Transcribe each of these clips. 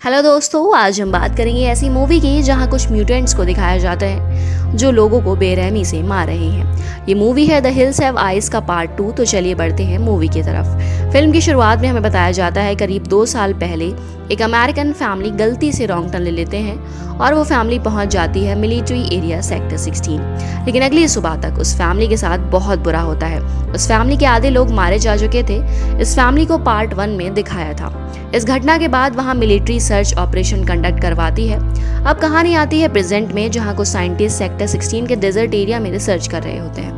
Hello दोस्तों, आज हम बात करेंगे ऐसी मूवी की जहां कुछ म्यूटेंट्स को दिखाया जाता है जो लोगों को बेरहमी से मार रहे हैं। ये मूवी है द हिल्स हैव आइज का पार्ट 2। तो चलिए बढ़ते हैं मूवी की तरफ। फिल्म की शुरुआत में हमें बताया जाता है करीब 2 साल पहले एक अमेरिकन फैमिली गलती से रॉन्ग टर्न ले लेते हैं और वो फैमिली पहुंच जाती है मिलिट्री एरिया सेक्टर 16। लेकिन अगली सुबह तक उस फैमिली के साथ बहुत बुरा होता है। उस फैमिली के आधे लोग मारे जा चुके थे। इस फैमिली को पार्ट 1 में दिखाया था। इस घटना के बाद वहां मिलिट्री सर्च ऑपरेशन कंडक्ट करवाती है। अब कहानी आती है प्रेजेंट में, जहां कुछ साइंटिस्ट सेक्टर 16 के डेजर्ट एरिया में रिसर्च कर रहे होते हैं।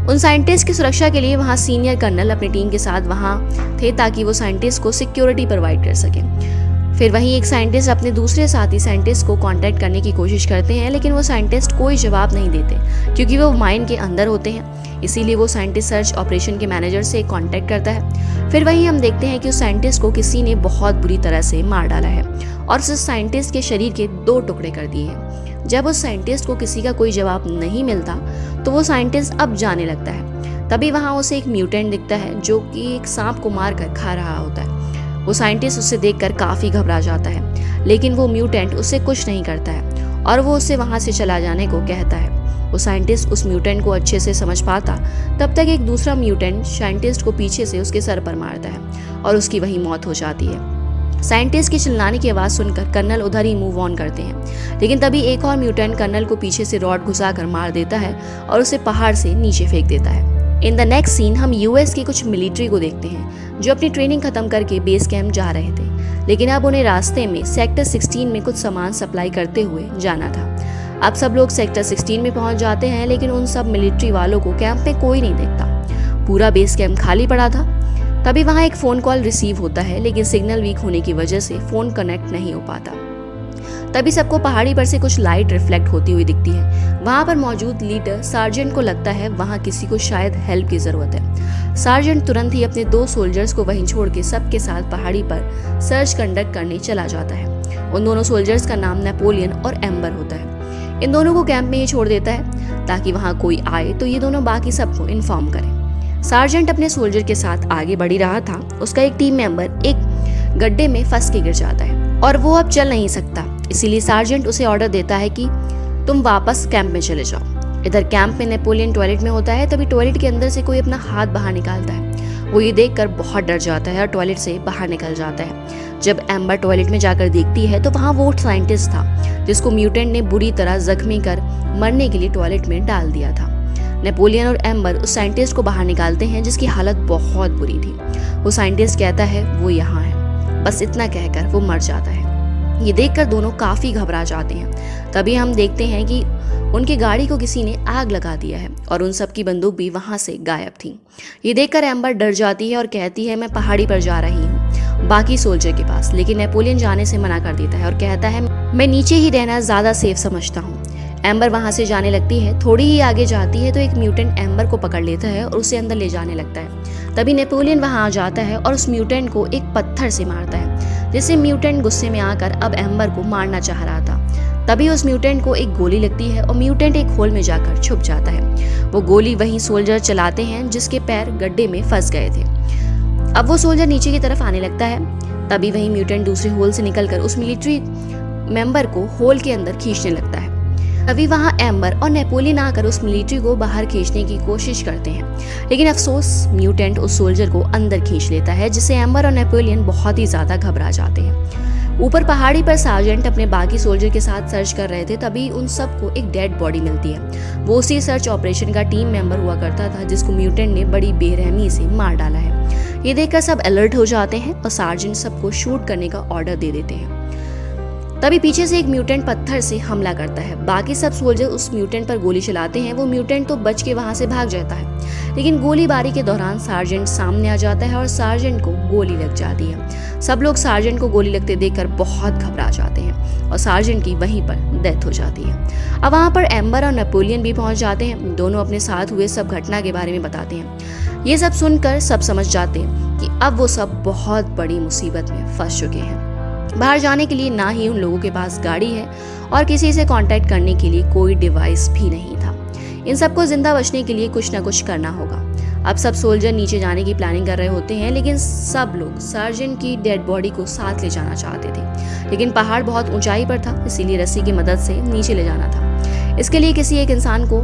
उन साइंटिस्ट की सुरक्षा के लिए वहां सीनियर कर्नल अपनी टीम के साथ वहां थे ताकि वो साइंटिस्ट को सिक्योरिटी प्रोवाइड कर सके। फिर वहीं एक साइंटिस्ट अपने दूसरे साथी साइंटिस्ट को कांटेक्ट करने की कोशिश करते हैं, लेकिन वो साइंटिस्ट कोई जवाब नहीं देते क्योंकि वो माइन के अंदर होते हैं। इसीलिए वो साइंटिस्ट सर्च ऑपरेशन के मैनेजर से कांटेक्ट करता है। फिर वहीं हम देखते हैं कि उस साइंटिस्ट को किसी ने बहुत बुरी तरह से मार डाला है और उस साइंटिस्ट के शरीर के 2 टुकड़े कर दिए हैं। जब उस साइंटिस्ट को किसी का कोई जवाब नहीं मिलता तो वो साइंटिस्ट अब जाने लगता है। तभी वहाँ उसे एक म्यूटेंट दिखता है जो कि एक सांप को मार कर खा रहा होता है। वो साइंटिस्ट उसे देखकर काफ़ी घबरा जाता है, लेकिन वो म्यूटेंट उससे कुछ नहीं करता है और वो उससे वहाँ से चला जाने को कहता है। वो साइंटिस्ट उस म्यूटेंट को अच्छे से समझ पाता तब तक एक दूसरा म्यूटेंट साइंटिस्ट को पीछे से उसके सर पर मारता है और उसकी वहीं मौत हो जाती है। साइंटिस्ट की चिल्लाने की आवाज़ सुनकर कर्नल उधर ही मूव ऑन करते हैं, लेकिन तभी एक और म्यूटेंट कर्नल को पीछे से रॉड घुसाकर मार देता है और उसे पहाड़ से नीचे फेंक देता है। इन द नेक्स्ट सीन हम यूएस की कुछ मिलिट्री को देखते हैं जो अपनी ट्रेनिंग खत्म करके बेस कैंप जा रहे थे, लेकिन अब उन्हें रास्ते में सेक्टर 16 में कुछ सामान सप्लाई करते हुए जाना था। अब सब लोग सेक्टर 16 में पहुंच जाते हैं, लेकिन उन सब मिलिट्री वालों को कैंप में कोई नहीं देखता। पूरा बेस कैंप खाली पड़ा था। तभी वहां एक फ़ोन कॉल रिसीव होता है, लेकिन सिग्नल वीक होने की वजह से फ़ोन कनेक्ट नहीं हो पाता। तभी सबको पहाड़ी पर से कुछ लाइट रिफ्लेक्ट होती हुई दिखती है। वहां पर मौजूद लीडर सार्जेंट को लगता है वहां किसी को शायद हेल्प की जरूरत है। सार्जेंट तुरंत ही अपने 2 सोल्जर्स को वहीं छोड़ के सबके साथ पहाड़ी पर सर्च कंडक्ट करने चला जाता है। उन दोनों सोल्जर्स का नाम नेपोलियन और एम्बर होता है। इन दोनों को कैंप में ही छोड़ देता है ताकि वहां कोई आए तो ये दोनों बाकी सबको इन्फॉर्म करें। सार्जेंट अपने सोल्जर के साथ आगे बढ़ ही रहा था। उसका एक टीम मेंबर एक गड्ढे में फंस के गिर जाता है और वो अब चल नहीं सकता। इसीलिए सार्जेंट उसे ऑर्डर देता है कि तुम वापस कैंप में चले जाओ। इधर कैंप में नेपोलियन टॉयलेट में होता है। तभी टॉयलेट के अंदर से कोई अपना हाथ बाहर निकालता है। वो ये देखकर बहुत डर जाता है और टॉयलेट से बाहर निकल जाता है। जब एम्बर टॉयलेट में जाकर देखती है तो वहाँ वो साइंटिस्ट था जिसको म्यूटेंट ने बुरी तरह जख्मी कर मरने के लिए टॉयलेट में डाल दिया था। नेपोलियन और एम्बर उस साइंटिस्ट को बाहर निकालते हैं जिसकी हालत बहुत बुरी थी। वो साइंटिस्ट कहता है वो यहाँ है, बस इतना कहकर वो मर जाता है। ये देखकर दोनों काफ़ी घबरा जाते हैं। तभी हम देखते हैं कि उनकी गाड़ी को किसी ने आग लगा दिया है और उन सब की बंदूक भी वहाँ से गायब थी। ये देखकर एम्बर डर जाती है और कहती है मैं पहाड़ी पर जा रही हूँ बाकी सोल्जर के पास, लेकिन नेपोलियन जाने से मना कर देता है और कहता है मैं नीचे ही रहना ज़्यादा सेफ समझता हूँ। एम्बर वहाँ से जाने लगती है। थोड़ी ही आगे जाती है तो एक म्यूटेंट एम्बर को पकड़ लेता है और उसे अंदर ले जाने लगता है। तभी नेपोलियन वहाँ आ जाता है और उस म्यूटेंट को एक पत्थर से मारता है, जिससे म्यूटेंट गुस्से में आकर अब एम्बर को मारना चाह रहा था। तभी उस म्यूटेंट को एक गोली लगती है और म्यूटेंट एक होल में जाकर छुप जाता है। वो गोली वहीं सोल्जर चलाते हैं जिसके पैर गड्ढे में फंस गए थे। अब वो सोल्जर नीचे की तरफ आने लगता है। तभी वहीं म्यूटेंट दूसरे होल से निकलकर उस मिलिट्री मेंबर को होल के अंदर खींचने लगता है। तभी वहाँ एम्बर और नेपोलियन आकर उस मिलिट्री को बाहर खींचने की कोशिश करते हैं, लेकिन अफसोस म्यूटेंट उस सोल्जर को अंदर खींच लेता है, जिससे एम्बर और नेपोलियन बहुत ही ज्यादा घबरा जाते हैं। ऊपर पहाड़ी पर सार्जेंट अपने बाकी सोल्जर के साथ सर्च कर रहे थे। तभी उन सबको एक डेड बॉडी मिलती है। वो उसी सर्च ऑपरेशन का टीम मेंबर हुआ करता था जिसको म्यूटेंट ने बड़ी बेरहमी से मार डाला है। ये देखकर सब अलर्ट हो जाते हैं और सार्जेंट सबको शूट करने का ऑर्डर दे देते हैं। तभी पीछे से एक म्यूटेंट पत्थर से हमला करता है। बाकी सब सोल्जर उस म्यूटेंट पर गोली चलाते हैं। वो म्यूटेंट तो बच के वहां से भाग जाता है, लेकिन गोलीबारी के दौरान सार्जेंट सामने आ जाता है और सार्जेंट को गोली लग जाती है। सब लोग सार्जेंट को गोली लगते देखकर बहुत घबरा जाते हैं और सार्जेंट की वहीं पर डेथ हो जाती है। अब वहां पर एम्बर और नेपोलियन भी पहुंच जाते हैं। दोनों अपने साथ हुए सब घटना के बारे में बताते हैं। ये सब सुनकर सब समझ जाते हैं कि अब वो सब बहुत बड़ी मुसीबत में फंस चुके हैं। बाहर जाने के लिए ना ही उन लोगों के पास गाड़ी है और किसी से कांटेक्ट करने के लिए कोई डिवाइस भी नहीं था। इन सबको जिंदा बचने के लिए कुछ ना कुछ करना होगा। अब सब सोल्जर नीचे जाने की प्लानिंग कर रहे होते हैं, लेकिन सब लोग सार्जेंट की डेड बॉडी को साथ ले जाना चाहते थे, लेकिन पहाड़ बहुत ऊंचाई पर था, इसीलिए रस्सी की मदद से नीचे ले जाना था। इसके लिए किसी एक इंसान को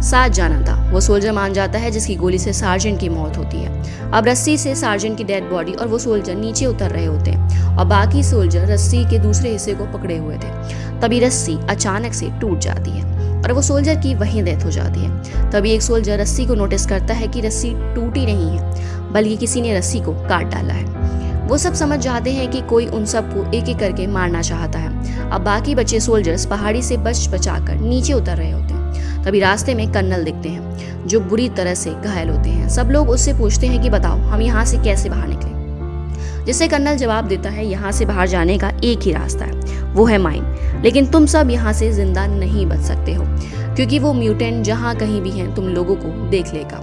साथ जाना था। वो सोल्जर मान जाता है जिसकी गोली से सार्जेंट की मौत होती है। अब रस्सी से सार्जेंट की डेड बॉडी और वो सोल्जर नीचे उतर रहे होते हैं और बाकी सोल्जर रस्सी के दूसरे हिस्से को पकड़े हुए थे। तभी रस्सी अचानक से टूट जाती है और वो सोल्जर की वहीं डेथ हो जाती है। तभी एक सोल्जर रस्सी को नोटिस करता है कि रस्सी टूटी नहीं है, बल्कि किसी ने रस्सी को काट डाला है। वो सब समझ जाते हैं कि कोई उन सबको एक एक करके मारना चाहता है। अब बाकी बचे सोल्जर्स पहाड़ी से बचाकर नीचे उतर रहे होते हैं। तभी रास्ते में कर्नल दिखते हैं जो बुरी तरह से घायल होते हैं। सब लोग उससे पूछते हैं कि बताओ हम यहाँ से कैसे बाहर निकलें, जिससे कर्नल जवाब देता है यहाँ से बाहर जाने का एक ही रास्ता है, वो है माइन। लेकिन तुम सब यहाँ से जिंदा नहीं बच सकते हो, क्योंकि वो म्यूटेंट जहाँ कहीं भी हैं तुम लोगों को देख लेगा,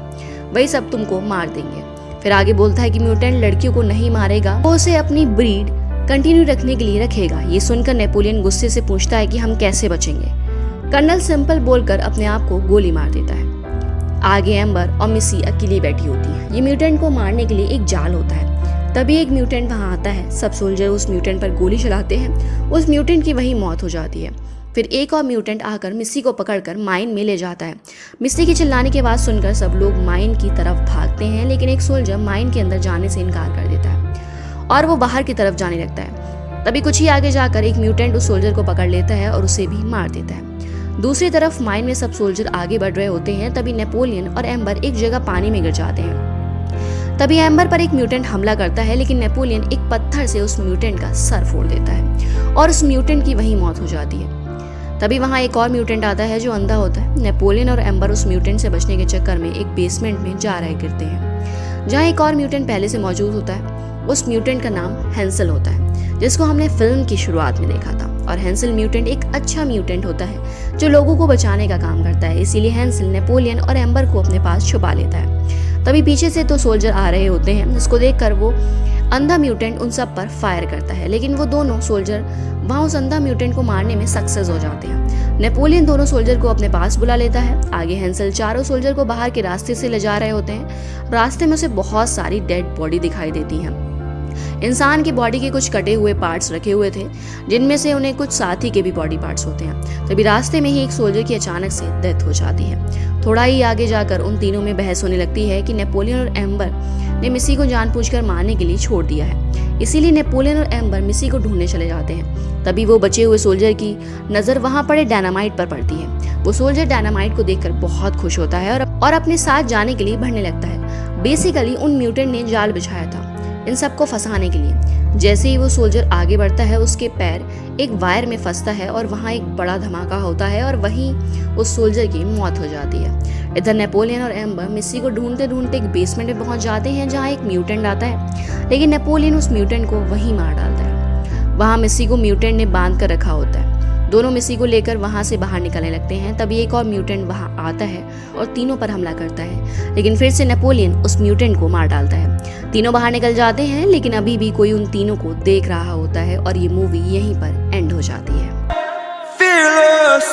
वही सब तुमको मार देंगे। फिर आगे बोलता है कि म्यूटेंट लड़कियों को नहीं मारेगा, वो उसे अपनी ब्रीड कंटिन्यू रखने के लिए रखेगा। ये सुनकर नेपोलियन गुस्से से पूछता है कि हम कैसे बचेंगे। कर्नल सिंपल बोलकर अपने आप को गोली मार देता है। आगे एम्बर और मिसी अकेली बैठी होती है। ये म्यूटेंट को मारने के लिए एक जाल होता है। तभी एक म्यूटेंट वहां आता है। सब सोल्जर उस म्यूटेंट पर गोली चलाते हैं। उस म्यूटेंट की वही मौत हो जाती है। फिर एक और म्यूटेंट आकर मिसी को पकड़कर माइन में ले जाता है। मिसी के चिल्लाने की आवाज़ सुनकर सब लोग माइन की तरफ भागते हैं, लेकिन एक सोल्जर माइन के अंदर जाने से इनकार कर देता है और वो बाहर की तरफ जाने लगता है। तभी कुछ ही आगे जाकर एक म्यूटेंट उस सोल्जर को पकड़ लेता है और उसे भी मार देता है। दूसरी तरफ माइन में सब सोल्जर आगे बढ़ रहे होते हैं। तभी नेपोलियन और एम्बर एक जगह पानी में गिर जाते हैं। तभी एम्बर पर एक म्यूटेंट हमला करता है, लेकिन नेपोलियन एक पत्थर से उस म्यूटेंट का सर फोड़ देता है और उस म्यूटेंट की वहीं मौत हो जाती है। तभी वहां एक और म्यूटेंट आता है जो अंधा होता है। नेपोलियन और एम्बर उस म्यूटेंट से बचने के चक्कर में एक बेसमेंट में जा रहे गिरते हैं, जहाँ एक और म्यूटेंट पहले से मौजूद होता है। उस म्यूटेंट का नाम हैंसल होता है, जिसको हमने फिल्म की शुरुआत में देखा था। और हैंसल म्यूटेंट एक अच्छा म्यूटेंट होता है जो लोगों को बचाने का काम करता है। इसीलिए हैंसल नेपोलियन और एम्बर को अपने पास छुपा लेता है। तभी पीछे से तो सोल्जर आ रहे होते हैं, जिसको देखकर वो अंधा म्यूटेंट उन सब पर फायर करता है, लेकिन वो दोनों सोल्जर वहाँ उस अंधा म्यूटेंट को मारने में सक्सेस हो जाते हैं। नेपोलियन दोनों सोल्जर को अपने पास बुला लेता है। आगे हैंसल चारों सोल्जर को बाहर के रास्ते से ले जा रहे होते हैं। रास्ते में उसे बहुत सारी डेड बॉडी दिखाई देती हैं। इंसान की बॉडी के कुछ कटे हुए पार्ट्स रखे हुए थे, जिनमें से उन्हें कुछ साथी के भी बॉडी पार्ट्स होते हैं। तभी रास्ते में ही एक सोल्जर की अचानक से डेथ हो जाती है। थोड़ा ही आगे जाकर उन तीनों में बहस होने लगती है कि नेपोलियन और एम्बर ने मिसी को जानबूझकर मारने के लिए छोड़ दिया है। इसीलिए नेपोलियन और एम्बर मिसी को ढूंढने चले जाते हैं। तभी वो बचे हुए सोल्जर की नजर वहां पड़े डायनामाइट पर पड़ती है। वो सोल्जर डायनामाइट को देखकर बहुत खुश होता है और अपने साथ जाने के लिए बढ़ने लगता है। बेसिकली उन म्यूटेंट ने जाल बिछाया था इन सबको फंसाने के लिए। जैसे ही वो सोल्जर आगे बढ़ता है, उसके पैर एक वायर में फंसता है और वहाँ एक बड़ा धमाका होता है और वहीं उस सोल्जर की मौत हो जाती है। इधर नेपोलियन और एम्बर मिसी को ढूंढते ढूंढते एक बेसमेंट में पहुंच जाते हैं, जहाँ एक म्यूटेंट आता है, लेकिन नेपोलियन उस म्यूटेंट को वहीं मार डालता है। वहाँ मिसी को म्यूटेंट ने बांध कर रखा होता है। दोनों मिसी को लेकर वहां से बाहर निकलने लगते हैं। तभी एक और म्यूटेंट वहां आता है और तीनों पर हमला करता है, लेकिन फिर से नेपोलियन उस म्यूटेंट को मार डालता है। तीनों बाहर निकल जाते हैं, लेकिन अभी भी कोई उन तीनों को देख रहा होता है और ये मूवी यहीं पर एंड हो जाती है। Fearless.